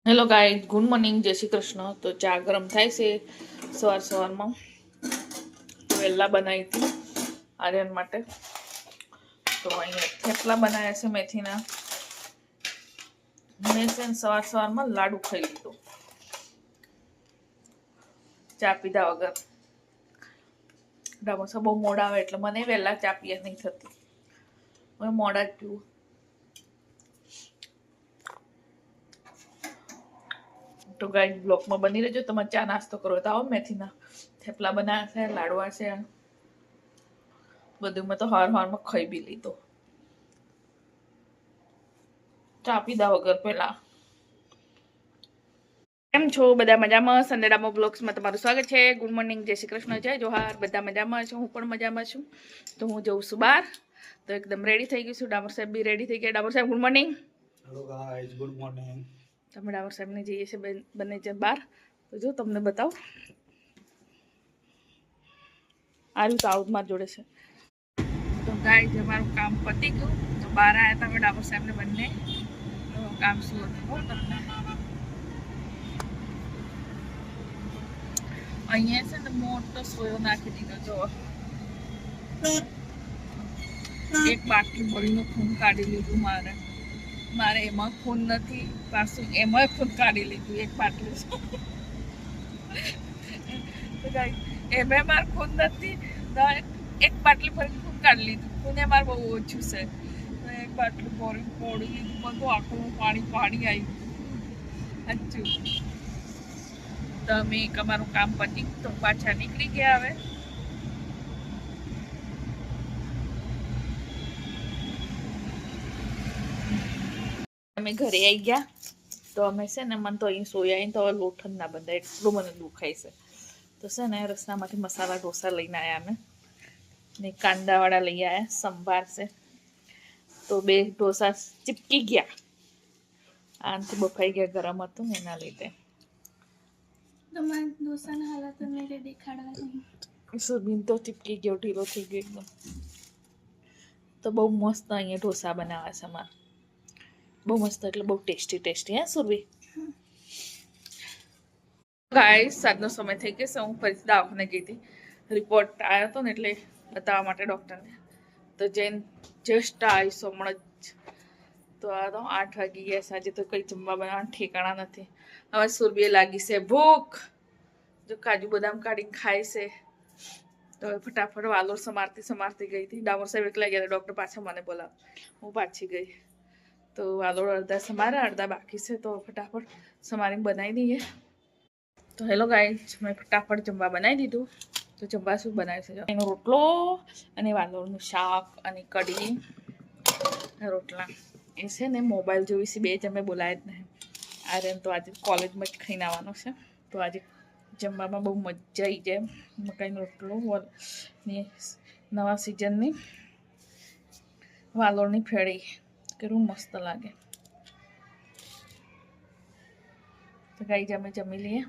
Hello guys, good morning, જય શ્રી કૃષ્ણ. તો ચા ગરમ થાય છે સવારમાં. વહેલા બનાવી હતી આર્યન માટે. તો અહીંયા થેપલા બનાવ્યા છે મેથીના. મેં છે ને સવારમાં લાડુ ખાઈ લીધું ચા પીધા વગર. ડામોસા બહુ મોડા આવે એટલે મને વહેલા ચા પીએ નહીં થતી. હવે મોડા જ પીવું. તો ગાઈઝ બ્લોગમાં બની રહેજો. તમે ચા નાસ્તો કરો તો આવો. મેથીના થેપલા બનાવ્યા છે, લાડવા છે, બધું મેં તો હવારમાં ખાઈ બી લીધો ચા પીધા વગર પહેલા. કેમ છો બધા? મજામાં? સંદેડામાં બ્લોગ્સમાં તમારું સ્વાગત છે. ગુડ મોર્નિંગ, જય શ્રી કૃષ્ણ, જય જોહાર. બધા મજામાં છો? હું પણ મજામાં છું. તો હું જઉં છું બહાર. તો એકદમ રેડી થઈ ગઈ છું. ડામોર સાહેબ બી રેડી થઈ ગયા. ડામોર સાહેબ good morning. Hello guys, good morning. તમે ડામોર સાહેબને જઈએ છીએ બંને જણ બહાર. તો જો તમને બતાવું, આર્યું તો આવું મારી જોડે છે. તો ગાઈઝ અમારું કામ પતી ગયું. તો બહાર આવ્યા હતા અમે ડામોર સાહેબને બંને. કામ શું હતું તમને અહીંયા છે ને મોટો સોયો નાખી દીધો. જો એક બાટલી ભરીનું ખૂન કાઢી લીધું. મારે એમાં ખૂન નથી, પાછું એમાં ખૂન કાઢી લીધું. એક બાટલી એમાં મારે ખૂન નથી, એક બાટલી ભરીને ખૂન કાઢી લીધું. ખૂન એ મારે બહુ ઓછું છે. એક બાટલી ભરી પોડી લીધું. બધું આખું પાણી આવ્યું. સાચું. તો અમે અમારું કામ પતી તો પાછા નીકળી ગયા. હવે અમે ઘરે આવી ગયા. તો અમે છે ને મને તો અહીં સોયા તો લોટ જ ના બંધાય એટલું મને દુખાય છે. તો છે ને રસ્તામાંથી મસાલા ઢોસા લઈને આવ્યા અમે ને કાંદાવાળા લઈ આવ્યા. સંભાર છે તો બે ઢોસા ચીપકી ગયા. આનાથી બફાઈ ગયા, ગરમ હતું ને એના લીધે. સુરબીન તો ચીપકી ગયો, ઢીલો થઈ ગયો એકદમ. તો બહુ મસ્ત અહીંયા ઢોસા બનાવ્યા છે અમારે. બહુ મસ્ત એટલે બહુ ટેસ્ટી. હે સુરભી? ગાઈસ, સાંજનો સમય થઈ ગયો છે. હું ફરીથી દવાખાને ગઈ હતી. રિપોર્ટ આવ્યો હતો ને એટલે બતાવવા માટે ડૉક્ટરને. તો જઈને જસ્ટ આવીશું હમણાં જ. તો આ તો 8 વાગી ગયા. સાંજે તો કંઈ જમવા બનાવવાનું ઠેકાણા નથી. હવે સુરભીએ લાગી છે ભૂખ. જો કાજુ બદામ કાઢીને ખાય છે. તો હવે ફટાફટ વાલોર સમારતી ગઈ હતી. ડામોર સાહેબ એકલા ગયા. ડૉક્ટર પાછા મને બોલાવ. હું પાછી ગઈ. તો વાલોર અડધા સમારે, અડધા બાકી છે. તો ફટાફટ સમારીને બનાવી દઈએ. તો હેલો ગાઈઝ, મેં ફટાફટ જમવા બનાવી દીધું. તો જમવા શું બનાવ્યું છે? એનો રોટલો અને વાલોરનું શાક અને કઢી રોટલા. એ છે ને મોબાઈલ જોઈશે. બે જ અમે બોલાય જ નહીં. આર્યન તો આજે કોલેજમાં જ ખાઈને આવવાનો છે. તો આજે જમવામાં બહુ મજા આવી જાય. મકાઈનો રોટલો ને નવા સિઝનની વાલોરની ફેળી કેટલું મસ્ત લાગે. તો ગાઈઝ અમે જમી લઈએ.